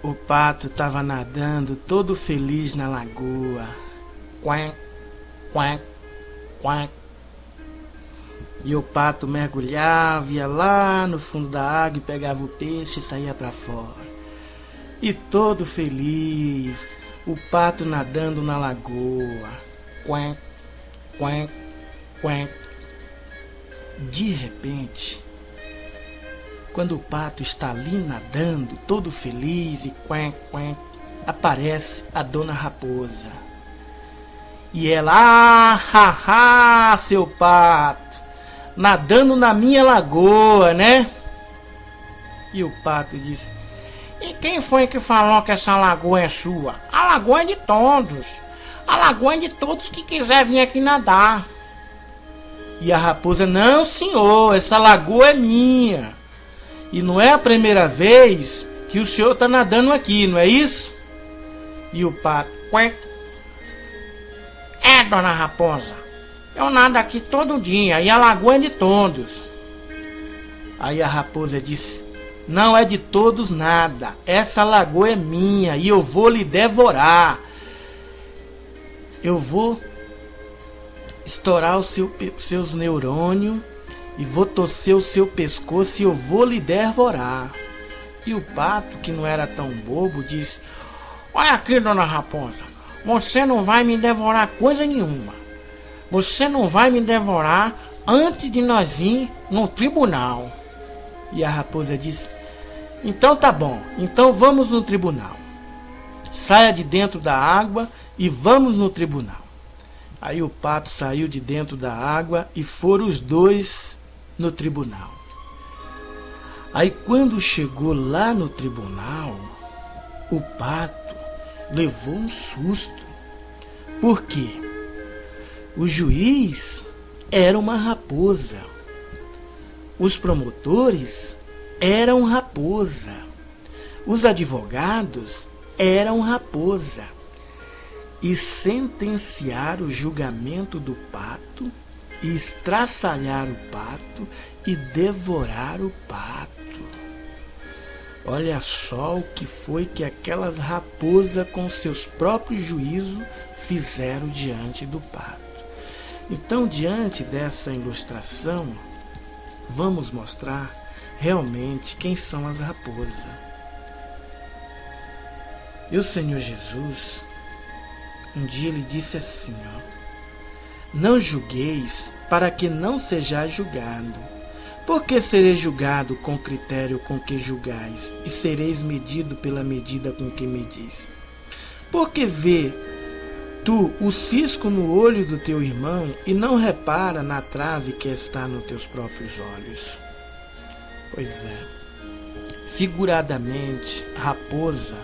O pato estava nadando todo feliz na lagoa. Quack, quack, quack. E o pato mergulhava, ia lá no fundo da água e pegava o peixe e saía para fora. E todo feliz, o pato nadando na lagoa. Quack, quack, quack. De repente, quando o pato está ali nadando, todo feliz e quack, quack, aparece a dona raposa. E ela, seu pato, nadando na minha lagoa, né? E o pato disse: e quem foi que falou que essa lagoa é sua? A lagoa é de todos. A lagoa é de todos que quiser vir aqui nadar. E a raposa: não, senhor, essa lagoa é minha. E não é a primeira vez que o senhor está nadando aqui, não é isso? E o pato: quack. É, dona raposa, eu nado aqui todo dia e a lagoa é de todos. Aí a raposa disse: não é de todos nada, essa lagoa é minha e eu vou lhe devorar. Eu vou estourar os seus neurônios e vou torcer o seu pescoço e eu vou lhe devorar. E o pato, que não era tão bobo, disse: olha aqui, dona raposa, você não vai me devorar coisa nenhuma. Você não vai me devorar antes de nós ir no tribunal. E a raposa disse: então tá bom, então vamos no tribunal. Saia de dentro da água e vamos no tribunal. Aí o pato saiu de dentro da água e foram os dois no tribunal. Aí quando chegou lá no tribunal, o pato levou um susto. Por quê? O juiz era uma raposa. Os promotores eram raposa. Os advogados eram raposa. E sentenciaram o julgamento do pato, e estraçalhar o pato e devorar o pato. Olha só o que foi que aquelas raposas com seus próprios juízos fizeram diante do pato. Então, diante dessa ilustração, vamos mostrar realmente quem são as raposas. E o Senhor Jesus, um dia ele disse assim, não julgueis para que não sejais julgado. Porque sereis julgado com o critério com que julgais, e sereis medido pela medida com que medis. Porque vê tu o cisco no olho do teu irmão, e não repara na trave que está nos teus próprios olhos. Pois é, figuradamente, a raposa,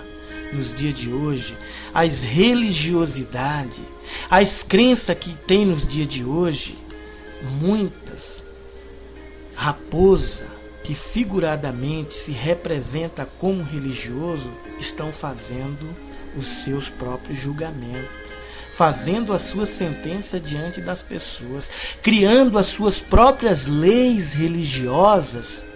nos dias de hoje, as religiosidades, as crenças que tem nos dias de hoje, muitas raposa que figuradamente se representa como religioso estão fazendo os seus próprios julgamentos, fazendo a sua sentença diante das pessoas, criando as suas próprias leis religiosas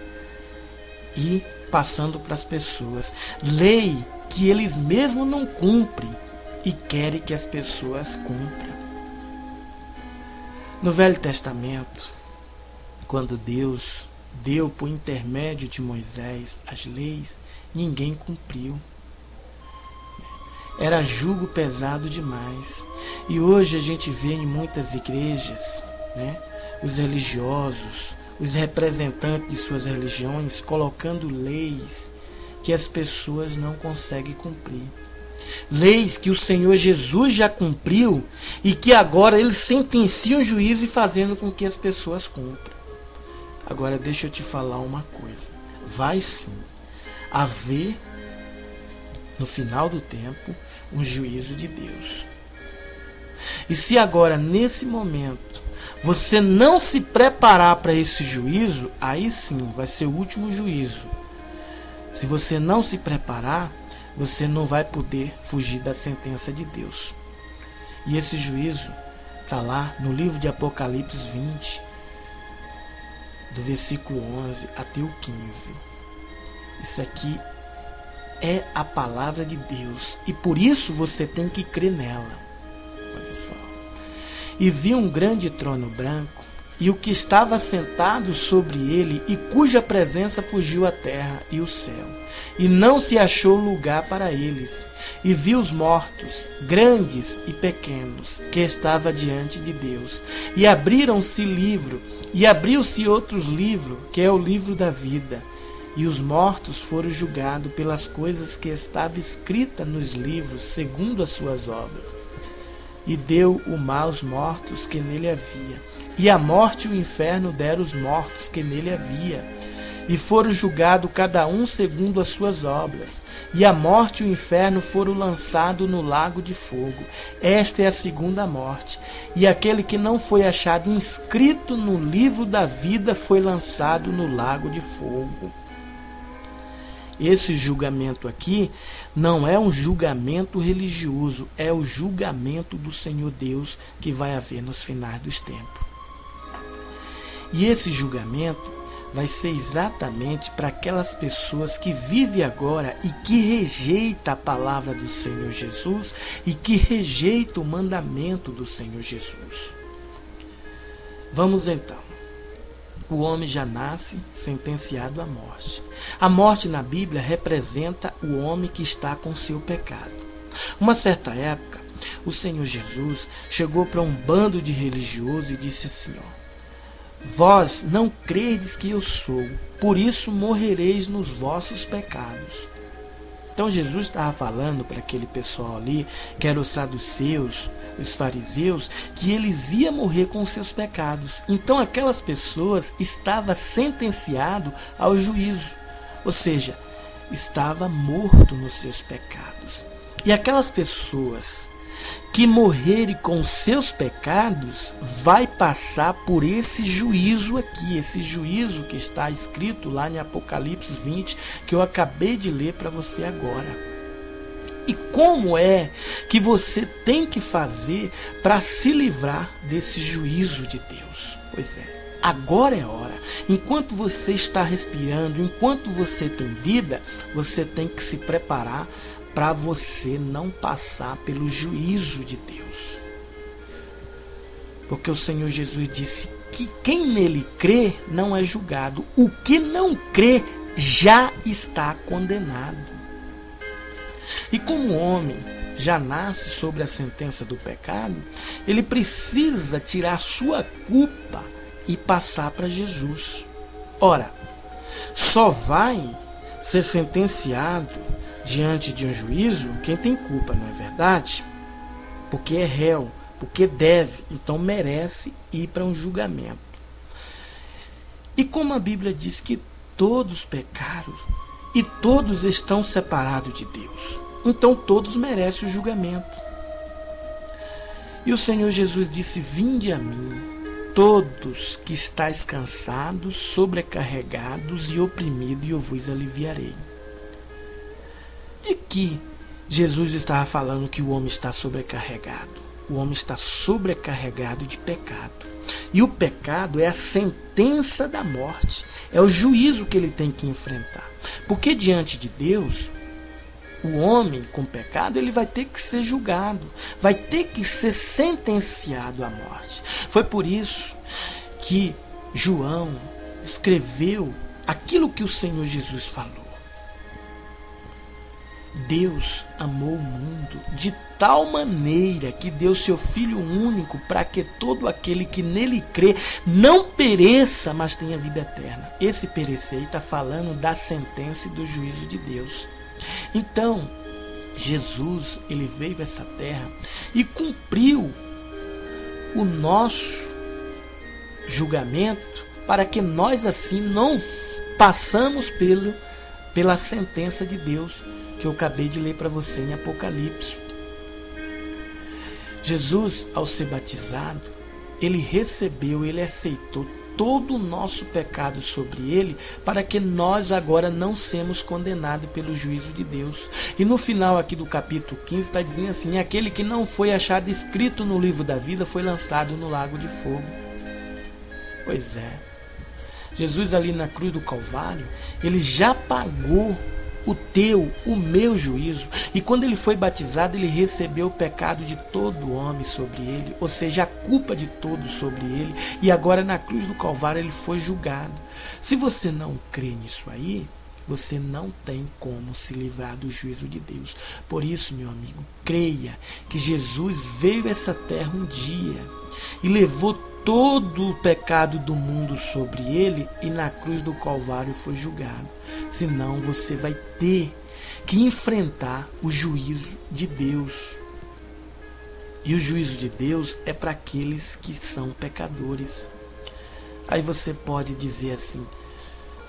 e passando para as pessoas. Lei que eles mesmos não cumprem e querem que as pessoas cumpram. No Velho Testamento, quando Deus deu por intermédio de Moisés as leis, ninguém cumpriu. Era jugo pesado demais. E hoje a gente vê em muitas igrejas, os religiosos, os representantes de suas religiões colocando leis que as pessoas não conseguem cumprir. Leis que o Senhor Jesus já cumpriu e que agora ele sentencia o juízo e fazendo com que as pessoas cumpram. Agora deixa eu te falar uma coisa. Vai sim haver, no final do tempo, um juízo de Deus. E se agora, nesse momento, você não se preparar para esse juízo, aí sim vai ser o último juízo. Se você não se preparar, você não vai poder fugir da sentença de Deus. E esse juízo está lá no livro de Apocalipse 20, do versículo 11 até o 15. Isso aqui é a palavra de Deus e por isso você tem que crer nela. Olha só. E vi um grande trono branco e o que estava sentado sobre ele e cuja presença fugiu a terra e o céu, e não se achou lugar para eles. E vi os mortos, grandes e pequenos, que estava diante de Deus, e abriram-se livro, e abriu-se outros livro, que é o livro da vida. E os mortos foram julgados pelas coisas que estavam escritas nos livros, segundo as suas obras. E deu o mal aos mortos que nele havia, e a morte e o inferno deram os mortos que nele havia, e foram julgados cada um segundo as suas obras, e a morte e o inferno foram lançados no lago de fogo. Esta é a segunda morte, e aquele que não foi achado inscrito no livro da vida foi lançado no lago de fogo. Esse julgamento aqui não é um julgamento religioso, é o julgamento do Senhor Deus que vai haver nos finais dos tempos. E esse julgamento vai ser exatamente para aquelas pessoas que vivem agora e que rejeitam a palavra do Senhor Jesus e que rejeitam o mandamento do Senhor Jesus. Vamos então. O homem já nasce sentenciado à morte. A morte na Bíblia representa o homem que está com seu pecado. Uma certa época, o Senhor Jesus chegou para um bando de religiosos e disse assim: vós não credes que eu sou, por isso morrereis nos vossos pecados. Então Jesus estava falando para aquele pessoal ali, que eram os saduceus, os fariseus, que eles iam morrer com os seus pecados. Então aquelas pessoas estavam sentenciadas ao juízo, ou seja, estava morto nos seus pecados. E aquelas pessoas que morrerem com seus pecados vai passar por esse juízo aqui, esse juízo que está escrito lá em Apocalipse 20, que eu acabei de ler para você agora. E como é que você tem que fazer para se livrar desse juízo de Deus? Pois é, agora é a hora. Enquanto você está respirando, enquanto você tem vida, você tem que se preparar para você não passar pelo juízo de Deus. Porque o Senhor Jesus disse que quem nele crê não é julgado. O que não crê já está condenado. E como o homem já nasce sobre a sentença do pecado, ele precisa tirar sua culpa e passar para Jesus. Ora, só vai ser sentenciado diante de um juízo quem tem culpa, não é verdade? Porque é réu, porque deve, então merece ir para um julgamento. E como a Bíblia diz que todos pecaram e todos estão separados de Deus, então todos merecem o julgamento. E o Senhor Jesus disse: vinde a mim, todos que estáis cansados, sobrecarregados e oprimidos, e eu vos aliviarei. De que Jesus estava falando que o homem está sobrecarregado? O homem está sobrecarregado de pecado. E o pecado é a sentença da morte. É o juízo que ele tem que enfrentar. Porque diante de Deus, o homem com pecado, ele vai ter que ser julgado. Vai ter que ser sentenciado à morte. Foi por isso que João escreveu aquilo que o Senhor Jesus falou. Deus amou o mundo de tal maneira que deu seu Filho único para que todo aquele que nele crê não pereça, mas tenha vida eterna. Esse perecer está falando da sentença e do juízo de Deus. Então, Jesus, ele veio a essa terra e cumpriu o nosso julgamento para que nós assim não passamos pela sentença de Deus, que eu acabei de ler para você em Apocalipse. Jesus, ao ser batizado, ele recebeu, ele aceitou todo o nosso pecado sobre ele, para que nós agora não sejamos condenados pelo juízo de Deus. E no final aqui do capítulo 15 está dizendo assim: aquele que não foi achado escrito no livro da vida foi lançado no lago de fogo. Pois é, Jesus ali na cruz do Calvário, ele já pagou o meu juízo. E quando ele foi batizado, ele recebeu o pecado de todo homem sobre ele, ou seja, a culpa de todos sobre ele, e agora na cruz do Calvário ele foi julgado. Se você não crê nisso aí, você não tem como se livrar do juízo de Deus. Por isso, meu amigo, creia que Jesus veio a essa terra um dia e levou todo o pecado do mundo sobre ele, e na cruz do Calvário foi julgado. Senão você vai ter que enfrentar o juízo de Deus. E o juízo de Deus é para aqueles que são pecadores. Aí você pode dizer assim: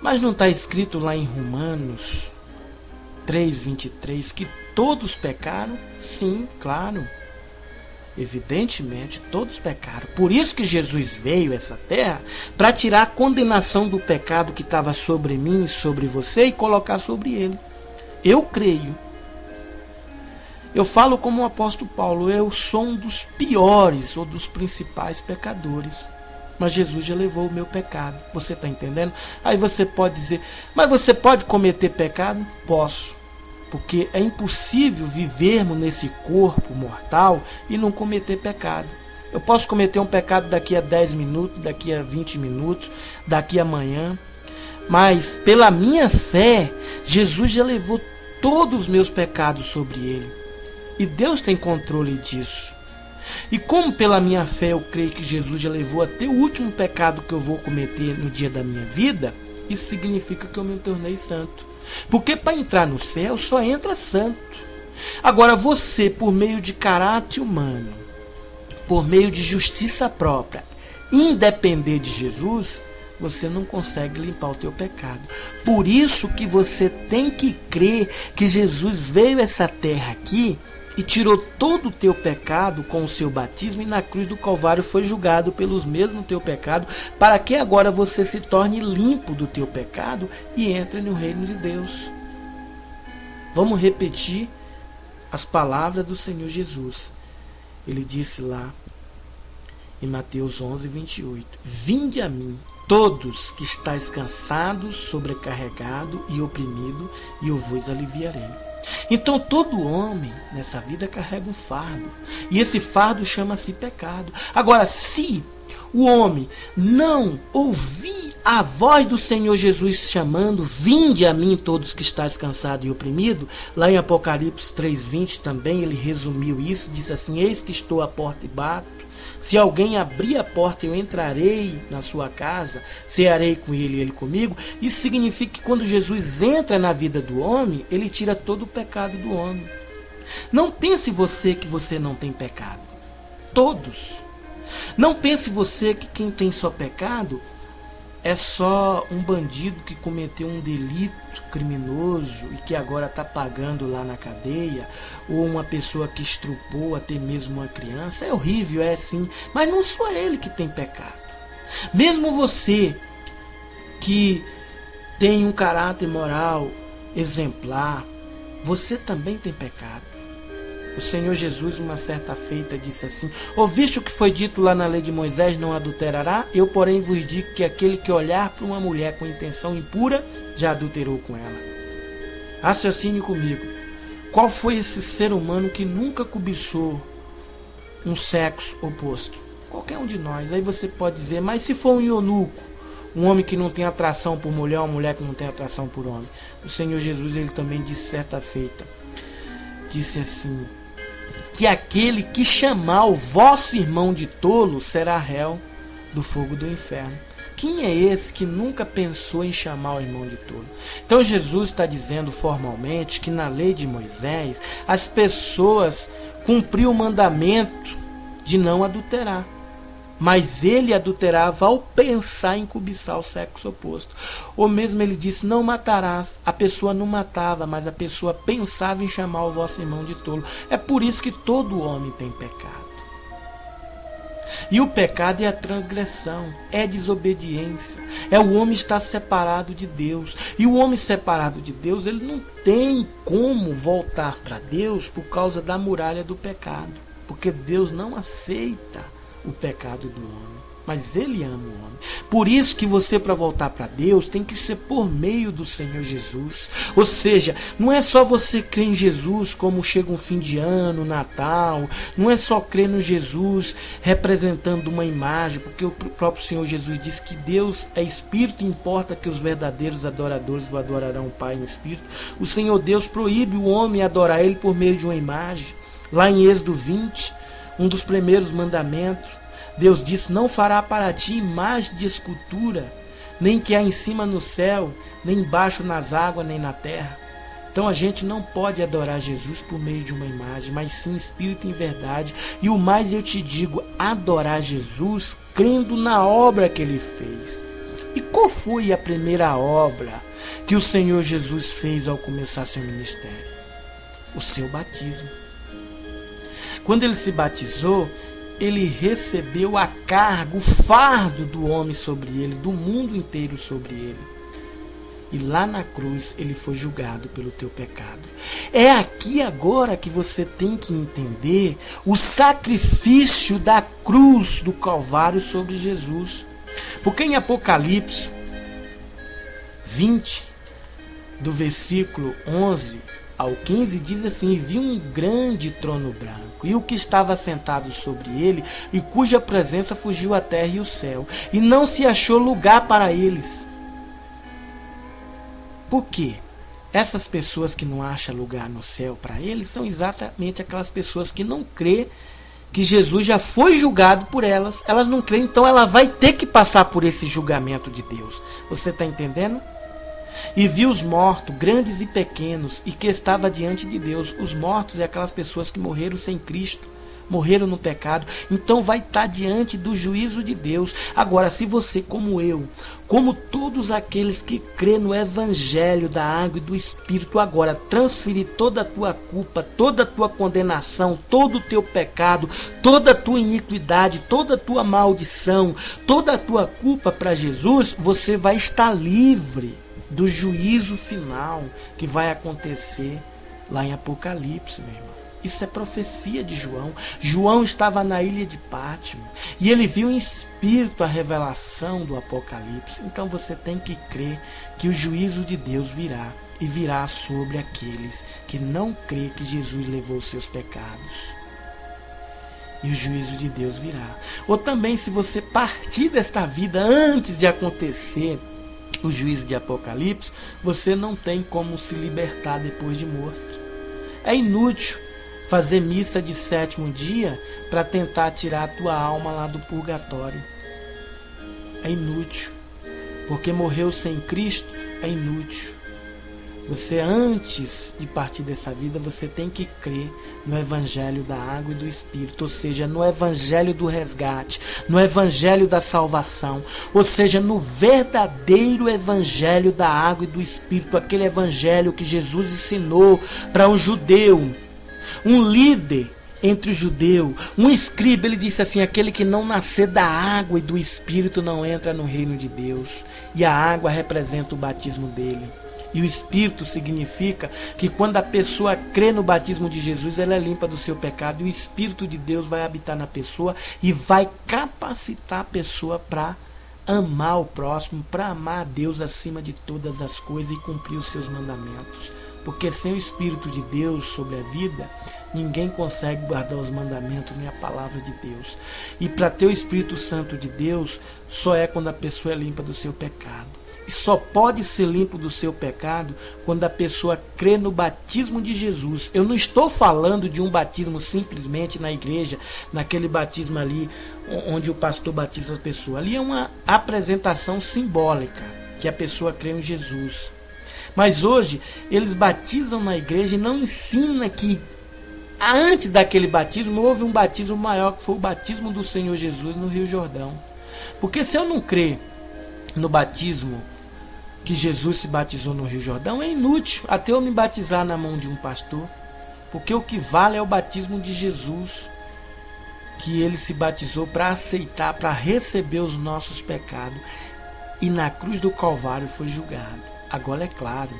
mas não está escrito lá em Romanos 3:23 que todos pecaram? Sim, claro. Evidentemente, todos pecaram. Por isso que Jesus veio a essa terra, para tirar a condenação do pecado que estava sobre mim e sobre você e colocar sobre ele. Eu creio. Eu falo como o apóstolo Paulo: eu sou um dos piores ou dos principais pecadores. Mas Jesus já levou o meu pecado. Você está entendendo? Aí você pode dizer: mas você pode cometer pecado? Posso. Porque é impossível vivermos nesse corpo mortal e não cometer pecado. Eu posso cometer um pecado daqui a 10 minutos, daqui a 20 minutos, daqui a amanhã. Mas pela minha fé, Jesus já levou todos os meus pecados sobre ele. E Deus tem controle disso. E como pela minha fé eu creio que Jesus já levou até o último pecado que eu vou cometer no dia da minha vida, isso significa que eu me tornei santo. Porque para entrar no céu só entra santo. Agora você, por meio de caráter humano, por meio de justiça própria, independer de Jesus, você não consegue limpar o teu pecado. Por isso que você tem que crer que Jesus veio a essa terra aqui e tirou todo o teu pecado com o seu batismo, e na cruz do Calvário foi julgado pelos mesmos teu pecado, para que agora você se torne limpo do teu pecado e entre no reino de Deus. Vamos repetir as palavras do Senhor Jesus. Ele disse lá em Mateus 11:28: vinde a mim, todos que estáis cansados, sobrecarregados e oprimidos, e eu vos aliviarei. Então todo homem nessa vida carrega um fardo, e esse fardo chama-se pecado. Agora, se o homem não ouvir a voz do Senhor Jesus chamando: vinde a mim todos que estáis cansados e oprimidos, lá em Apocalipse 3:20 também ele resumiu isso, disse assim: eis que estou à porta e bato. Se alguém abrir a porta, eu entrarei na sua casa, cearei com ele e ele comigo. Isso significa que quando Jesus entra na vida do homem, ele tira todo o pecado do homem. Não pense você que você não tem pecado. Todos. Não pense você que quem tem só pecado é só um bandido que cometeu um delito criminoso e que agora está pagando lá na cadeia, ou uma pessoa que estrupou até mesmo uma criança. É horrível, é sim, mas não só ele que tem pecado. Mesmo você que tem um caráter moral exemplar, você também tem pecado. O Senhor Jesus, uma certa feita, disse assim: ouviste o que foi dito lá na lei de Moisés, não adulterará? Eu, porém, vos digo que aquele que olhar para uma mulher com intenção impura, já adulterou com ela. Raciocine comigo. Qual foi esse ser humano que nunca cobiçou um sexo oposto? Qualquer um de nós. Aí você pode dizer: mas se for um eunuco, um homem que não tem atração por mulher, uma mulher que não tem atração por homem? O Senhor Jesus, ele também disse certa feita, disse assim: que aquele que chamar o vosso irmão de tolo será réu do fogo do inferno. Quem é esse que nunca pensou em chamar o irmão de tolo? Então Jesus está dizendo formalmente que na lei de Moisés as pessoas cumpriam o mandamento de não adulterar. Mas ele adulterava ao pensar em cobiçar o sexo oposto. Ou mesmo ele disse: não matarás. A pessoa não matava, mas a pessoa pensava em chamar o vosso irmão de tolo. É por isso que todo homem tem pecado. E o pecado é a transgressão, é a desobediência, é o homem estar separado de Deus. E o homem separado de Deus, ele não tem como voltar para Deus por causa da muralha do pecado, porque Deus não aceita o pecado do homem. mas Ele ama o homem. Por isso que você, para voltar para Deus, tem que ser por meio do Senhor Jesus. Ou seja, não é só você crer em Jesus como chega um fim de ano, Natal. Não é só crer no Jesus representando uma imagem, porque o próprio Senhor Jesus disse que Deus é Espírito e importa que os verdadeiros adoradores o adorarão o Pai no Espírito. O Senhor Deus proíbe o homem adorar Ele por meio de uma imagem. Lá em Êxodo 20, um dos primeiros mandamentos, Deus disse: não fará para ti imagem de escultura, nem que há em cima no céu, nem embaixo nas águas, nem na terra. Então a gente não pode adorar Jesus por meio de uma imagem, mas sim espírito em verdade. E o mais eu te digo, adorar Jesus crendo na obra que Ele fez. E qual foi a primeira obra que o Senhor Jesus fez ao começar seu ministério? O seu batismo. Quando Ele se batizou, Ele recebeu a carga, o fardo do homem sobre Ele, do mundo inteiro sobre Ele. E lá na cruz Ele foi julgado pelo teu pecado. É aqui agora que você tem que entender o sacrifício da cruz do Calvário sobre Jesus. Porque em Apocalipse 20, do versículo 11 ao 15, diz assim: vi um grande trono branco, e o que estava sentado sobre ele, e cuja presença fugiu a terra e o céu, e não se achou lugar para eles. Por quê? Essas pessoas que não acham lugar no céu para eles são exatamente aquelas pessoas que não crê que Jesus já foi julgado por elas. Elas não creem, então ela vai ter que passar por esse julgamento de Deus. Você está entendendo? E viu os mortos, grandes e pequenos, e que estava diante de Deus. Os mortos é aquelas pessoas que morreram sem Cristo, morreram no pecado, então vai estar diante do juízo de Deus. Agora, se você, como eu, como todos aqueles que crê no Evangelho da água e do Espírito, agora transferir toda a tua culpa, toda a tua condenação, todo o teu pecado, toda a tua iniquidade, toda a tua maldição, toda a tua culpa para Jesus, você vai estar livre do juízo final que vai acontecer lá em Apocalipse, meu irmão. Isso é profecia de João. João estava na ilha de Pátimo e ele viu em espírito a revelação do Apocalipse. Então você tem que crer que o juízo de Deus virá, e virá sobre aqueles que não crê que Jesus levou os seus pecados. E o juízo de Deus virá. Ou também, se você partir desta vida antes de acontecer o juízo de Apocalipse, você não tem como se libertar depois de morto. É inútil fazer missa de 7º dia para tentar tirar a tua alma lá do purgatório. É inútil. Porque morreu sem Cristo é inútil. Você, antes de partir dessa vida, você tem que crer no Evangelho da água e do Espírito, ou seja, no Evangelho do resgate, no Evangelho da salvação, ou seja, no verdadeiro Evangelho da água e do Espírito, aquele Evangelho que Jesus ensinou para um judeu, um líder entre o judeu, um escriba. Ele disse assim: aquele que não nascer da água e do Espírito não entra no reino de Deus. E a água representa o batismo dele. E o Espírito significa que quando a pessoa crê no batismo de Jesus, ela é limpa do seu pecado, e o Espírito de Deus vai habitar na pessoa e vai capacitar a pessoa para amar o próximo, para amar a Deus acima de todas as coisas e cumprir os seus mandamentos. Porque sem o Espírito de Deus sobre a vida, ninguém consegue guardar os mandamentos nem a palavra de Deus. E para ter o Espírito Santo de Deus, só é quando a pessoa é limpa do seu pecado. E só pode ser limpo do seu pecado quando a pessoa crê no batismo de Jesus. Eu não estou falando de um batismo simplesmente na igreja, naquele batismo ali onde o pastor batiza a pessoa. Ali é uma apresentação simbólica, que a pessoa crê em Jesus. Mas hoje eles batizam na igreja e não ensinam que antes daquele batismo houve um batismo maior, que foi o batismo do Senhor Jesus no Rio Jordão. Porque se eu não crer no batismo que Jesus se batizou no Rio Jordão, é inútil até eu me batizar na mão de um pastor, porque o que vale é o batismo de Jesus, que ele se batizou para aceitar, para receber os nossos pecados, e na cruz do Calvário foi julgado. Agora é claro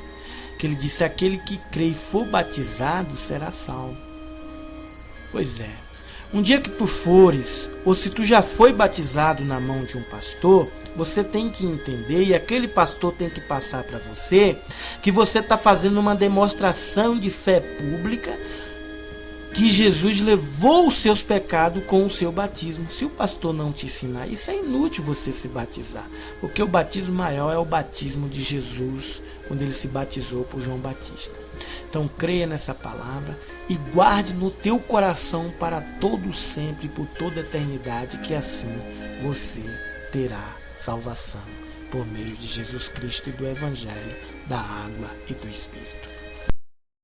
que ele disse: aquele que crê e for batizado será salvo. Pois é, Um dia que tu fores, ou se tu já foi batizado na mão de um pastor, você tem que entender, e aquele pastor tem que passar para você, que você está fazendo uma demonstração de fé pública, que Jesus levou os seus pecados com o seu batismo. Se o pastor não te ensinar isso, é inútil você se batizar, porque o batismo maior é o batismo de Jesus, quando ele se batizou por João Batista. Então creia nessa palavra e guarde no teu coração para todo sempre, por toda a eternidade, que assim você terá salvação por meio de Jesus Cristo e do Evangelho, da água e do Espírito.